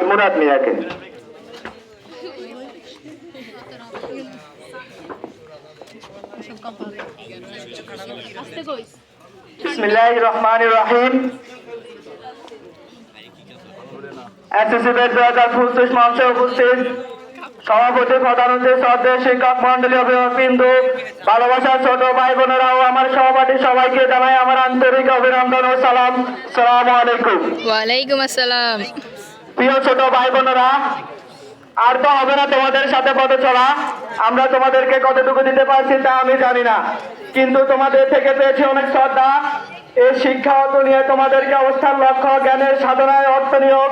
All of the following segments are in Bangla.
মুরাদ মিয়াকে। বিসমিল্লাহির রহমানির রহিম। এসএসসি ব্যাচ 2025 মঞ্চে উপস্থিত সভাপতি, প্রধান অতিথি, শ্রদ্ধেয় শিক্ষক মন্ডলী, অভিভাবকবৃন্দ, ভালোবাসার ছোট ভাই বোনেরা ও আমার সহপাঠী সবাইকে জানাই আমার আন্তরিক অভিনন্দন ও সালাম। আসসালামু আলাইকুম। ওয়ালাইকুম আসসালাম। প্রিয় ছোট ভাই বোনেরা, আর তো হবে না তোমাদের সাথে পথে চলা। আমরা তোমাদেরকে কতটুকু দিতে পারছি তা আমি জানি না, কিন্তু তোমাদের থেকে পেয়েছি অনেক শ্রদ্ধা। এই শিক্ষা নিয়ে তোমাদেরকে অবস্থান, লক্ষ্য, জ্ঞানের সাধনায় অর্থ নিয়োগ,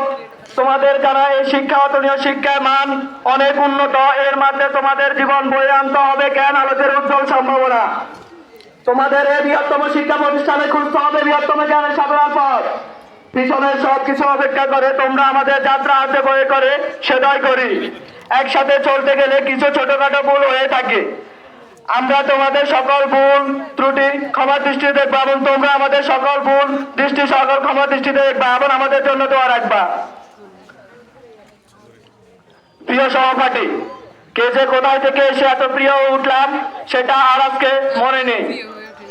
তোমাদের যারা এই শিক্ষা অতনীয় শিক্ষার মান অনেক উন্নত। এর মাধ্যমে তোমাদের জীবন বয়ে আনতে হবে জ্ঞান আলোকের উজ্জ্বল সম্ভাবনা। তোমাদের এই বৃহত্তম শিক্ষা প্রতিষ্ঠানে খুঁজতে হবে বৃহত্তম জ্ঞানের সাধনার পথ। পিছনের সবকিছু অপেক্ষা করে তোমরা আমাদের যাত্রা হাতে বয়ে করে সেটাই করি। একসাথে চলতে গেলে কিছু ছোটখাটো ভুল হয়ে থাকে। আমরা তোমাদের সকল ভুল ত্রুটি ক্ষমা দৃষ্টি দেখবা এবং তোমরা আমাদের সকল ভুল দৃষ্টি সকল ক্ষমা দৃষ্টিতে দেখবা এবং আমাদের জন্য দোয়া রাখবা। প্রিয় সহপাঠী, কে যে কোথায় থেকে এসে এত প্রিয় উঠলাম সেটা আর আজকে মনে নেই,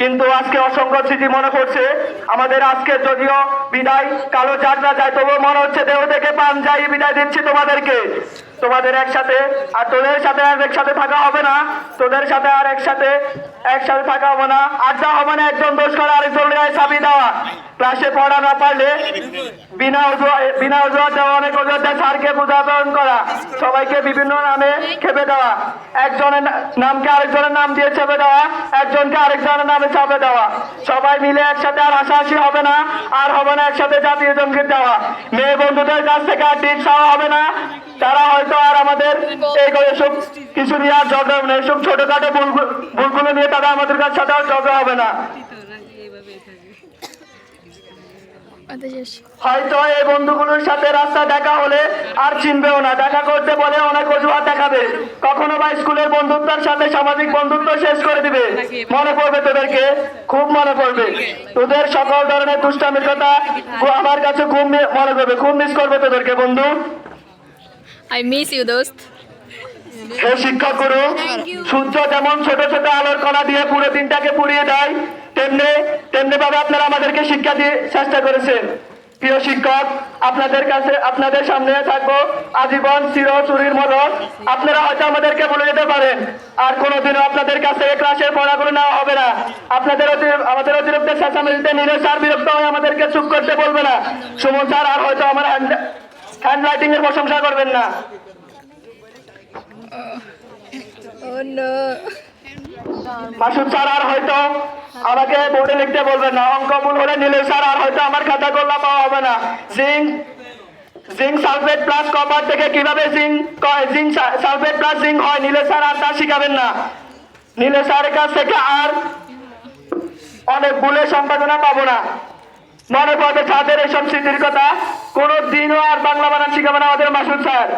কিন্তু আজকে অসংখ্য স্মৃতি মনে পড়ছে আমাদের। আজকে যদিও বিদায় কালো যাত্রা যায়, তবুও মনে হচ্ছে দেহ থেকে প্রাণ যাই বিদায় দিচ্ছি তোমাদেরকে। তোমাদের একসাথে আর তোদের সাথে আর একসাথে থাকা হবে না, তোদের সাথে আর একসাথে থাকা হবে না, আড্ডা হবে না, একজন দোষ করে আরেকজন চাবি দেওয়া, ক্লাসে পড়া না পারলে বিনা অজুহাত দেওয়া, অনেক অজুহাত স্যারকে বোঝাপন করা, সবাইকে বিভিন্ন নামে খেপে দেওয়া, একজনের নামকে আরেকজনের নাম দিয়ে চেপে দেওয়া, একজনকে আরেকজনের নামে চাপে দেওয়া, সবাই মিলে একসাথে আর হাসাহাসি হবে না, আর হবে না একসাথে জাতীয় সঙ্গীত দেওয়া, মেয়ে বন্ধুদের কাছ থেকে আর টিপ চাওয়া হবে না। তারা হয়তো আর আমাদের এইসব কিছু নিয়ে আর ঝগড়া হবে না, এইসব ছোটখাটো ভুলগুলো নিয়ে তারা আমাদের কাছে সাথে আর ঝগড়া হবে না। হয়তো এই বন্ধুগুলোর সাথে রাস্তা দেখা হলে আর চিনবেও না, দেখা করতে বলে অনেক অজুহাত দেখাবে, কখনো বা স্কুলের বন্ধুত্বের সাথে সামাজিক বন্ধুত্ব শেষ করে দিবে। মনে পড়বে তোদেরকে, খুব মনে পড়বে তোদের সকল ধরনের দুষ্টামির কথা। আমার কাছে খুব মনে করবে, খুব মিস করবে তোদেরকে বন্ধু। I miss you দোস্ত। হে শিক্ষক গুরু, সূর্য যেমন ছোট ছোট আলোর কণা দিয়ে পুরো দিনটাকে পুড়িয়ে দেয়, তেমনি ভাবে আপনারা আমাদেরকে শিক্ষা দিয়ে চেষ্টা করেছেন। প্রিয় শিক্ষক, আপনাদের সামনে থাকবো আজীবন চিরচুরির মতো। আপনারা হয়তো আমাদেরকে বলে যেতে পারেন, আর কোনোদিনও আপনাদের কাছে ক্লাসের পড়াগুলো নেওয়া হবে না। আমাদের অতিরিক্ত চেঁচামেচিতে নীরজ স্যার বিরক্ত হয়ে আমাদেরকে চুপ করতে বলবে না। সুমন স্যার আর হয়তো আমার হ্যান্ড রাইটিং এর প্রশংসা করবেন না। মাসুদ স্যার আর হয়তো আমাকে বোর্ডে লিখতে বলবেন না। অঙ্ক ভুল হলে নীলেশ স্যার আর হয়তো আমার খাতা গোল্লা পাওয়া হবে না। জিঙ্ক সালফেট প্লাস কপার থেকে কিভাবে জিঙ্ক সালফেট প্লাস জিঙ্ক হয় নীলেশ স্যার আর তা শিখাবেন না। নীলেশ স্যারের কাছ থেকে আর অনেক ভুলের সম্পাদনা পাবো না। মনে পড়বে ছাদের এসব স্মৃতির কথা। কোনো দিনও আর বাংলা বানান শিখাবে না আমাদের মাসুদ স্যার।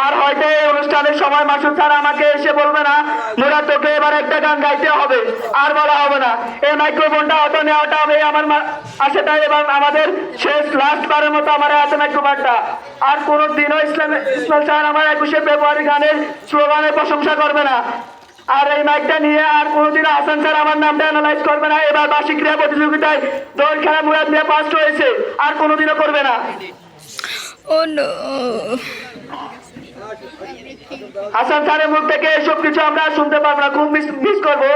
আর হয়তো এই অনুষ্ঠানের সময় মাসুদ স্যার আমাকে এসে বলবে না, মুরাদ তোকে এবার একটা গান গাইতে হবে, আর বলা হবে না। এই মাইক্রোফোনটা হয়তো নেওয়াটা হবে আমার আশাটা, এবার আমাদের শেষ লাস্ট বারের মতো আমার হাতে মাইক্রোফোনটা। আর কোনো দিনও ইসমাইল স্যার আমার 21শে ফেব্রুয়ারি গানের স্লোগানের প্রশংসা করবে না। আর এই মাইকটা নিয়ে আর কোনোদিন হাসান স্যার আমার নামটা অ্যানালাইজ করবে না। এবার বার্ষিক ক্রীড়া প্রতিযোগিতায় দৌড় খেলা মুরাদ নিয়ে ফার্স্ট হয়েছে, আর কোনোদিনও করবে না। হাসান স্যারের মুখ থেকে এসব কিছু আমরা শুনতে পাবো না, খুব মিস করবো।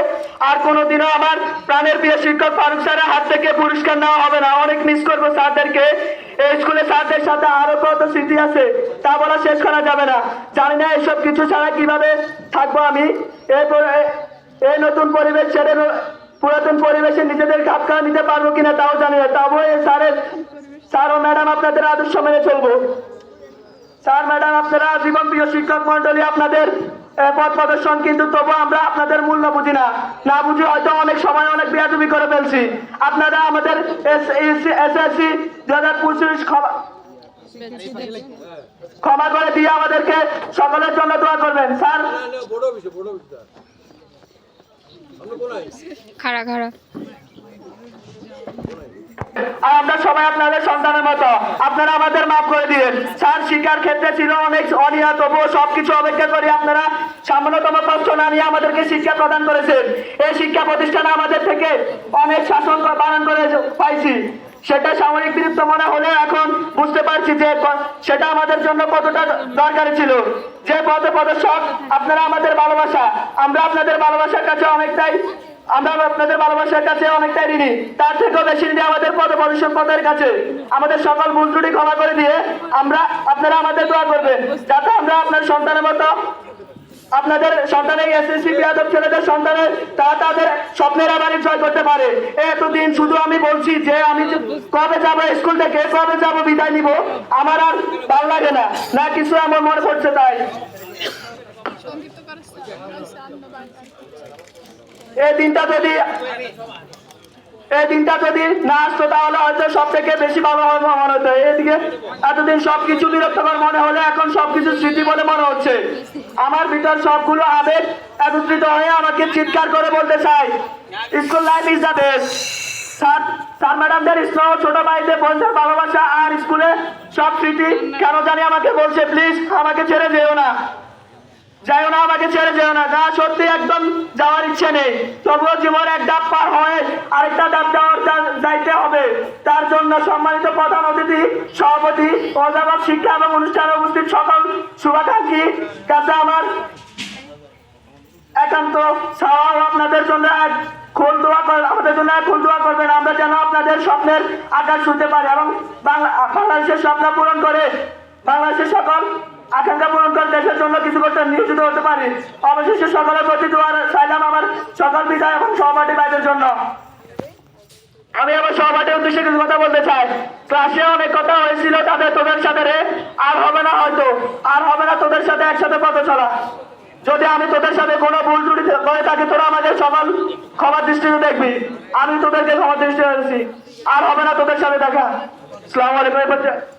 আর কোনোদিনও আমার প্রাণের প্রিয় শিক্ষক ফারুক স্যারের হাত থেকে পুরস্কার নেওয়া হবে না। অনেক মিস করবো স্যারদেরকে। এই স্কুলে স্যারদের সাথে আরো কত স্মৃতি আছে তা বলা শেষ করা যাবে না। জানি না এসব কিছু ছাড়া কিভাবে থাকবো আমি। এই নতুন পরিবেশ ছেড়ে পুরাতন পরিবেশে নিজেদের খাপ খাওয়া নিতে পারবো কিনা তাও জানি না। তাও এই স্যার ও ম্যাডাম আপনাদের আদর্শ মেনে চলবো। স্যার ম্যাডাম আপনারা জীবন প্রিয় শিক্ষক মন্ডলী, আপনাদের পথ প্রদর্শন, কিন্তু তবু আমরা আপনাদের মূল্য বুঝি না বুঝি হয়তো অনেক সময় অনেক বেয়াদবি করে ফেলছি। আপনারা আমাদের এসএসসি 2025 ক্ষমা করে দিয়ে আমাদেরকে সকলের জন্য দোয়া করবেন। স্যার খাড়া আর আমরা সবাই আপনাদের সন্তানের মতো, আপনারা আমাদের মাফ করে দিবেন। স্যার শিক্ষার ক্ষেত্রে ছিল অনেক অনিয়া, তবুও সবকিছু অপেক্ষা করে আপনারা সামান্যতম কষ্ট না নিয়ে আমাদেরকে শিক্ষা প্রদান করেছেন। এই শিক্ষা প্রতিষ্ঠানে আমাদের থেকে অনেক শাসন পালন করে পাইছি, সেটা সামরিক বিরুদ্ধ মনে হলে এখন বুঝতে পারছি যে সেটা আমাদের জন্য কতটা দরকারি ছিল। যে পদে পদক্ষেপ আপনারা আমাদের ভালোবাসা, আমরা আপনাদের ভালোবাসার কাছে অনেকটাই ঋণী। তার থেকেও বেশি ঋণী আমাদের পদের কাছে। আমাদের সকল ভুল ত্রুটি ক্ষমা করে দিয়ে আপনারা আমাদের দোয়া করবেন, যাতে আমরা আপনার সন্তানের মতো আপনাদের সন্তানের এসএসসি বিয়াদব ছেলেদের সন্তানের তাদের স্বপ্নের বাড়ি জয় করতে পারে। এতদিন শুধু আমি বলছি যে আমি কবে যাব স্কুল থেকে, কবে যাব বিদায় নিব, আমার আর ভালো লাগে না, না কিছু আমার মনে পড়ছে। তাই এই দিনটা যদি না আসতো তাহলে হয়তো সব থেকে বেশি ভালো হবে আমার হতো। এদিকে এতদিন সবকিছু বিরক্তকর মনে হলে এখন সবকিছু স্মৃতি বলে মনে হচ্ছে। আমার ভিতর সবগুলো আবেগ একত্রিত হয়ে আমাকে চিৎকার করে বলতে চাই, school life is the best. Sir ম্যাডামদের স্নেহ, ছোট ভাইদের বোনদের ভালোবাসা আর স্কুলে সব স্মৃতি কেন জানি আমাকে বলছে, প্লিজ আমাকে ছেড়ে যেও না, আমাকে ছেড়ে যেও না। না, সত্যি একদম যাওয়ার ইচ্ছে নেই, তবুও জীবন এক ধাপ পার হয়ে আরেকটা ধাপ যাইতে হবে। তার জন্য সম্মানিত প্রধান অতিথি, সভাপতি, অধ্যাপক, শিক্ষা এবং অনুষ্ঠানে উপস্থিত সকল শুভাকাঙ্ক্ষী কাছে আমার একান্ত চাওয়া, আপনাদের জন্য আমাদের জন্য ফুল দোয়া করবেন, আমরা যেন আপনাদের স্বপ্নের আকাশ শুনতে পারি এবং বাংলাদেশের স্বপ্ন পূরণ করে, বাংলাদেশের সকল আকাঙ্ক্ষা পূরণ করে দেশের জন্য কিছু করতে নিয়োজিত হতে পারি। অবশেষে সকলের প্রতি দোয়া চাইলাম আমার সকল বিদায় এবং সহপাঠী ভাইদের জন্য। আমি আমার সহপাঠীর উদ্দেশ্যে কিছু কথা বলতে চাই। ক্লাসে অনেক কথা হয়েছিল তোদের সাথে রে, আর হবে না, হয়তো আর হবে না তোদের সাথে একসাথে পথ চলা। যদি আমি তোদের সাথে কোনো ভুল ত্রুটি করে থাকি, তোরা আমাদের সকল ক্ষমার দৃষ্টিতে দেখবি। আমি তোদেরকে ক্ষমার দৃষ্টিতে দেখছি, আর হবে না তোদের সাথে দেখা। আসসালামু আলাইকুম।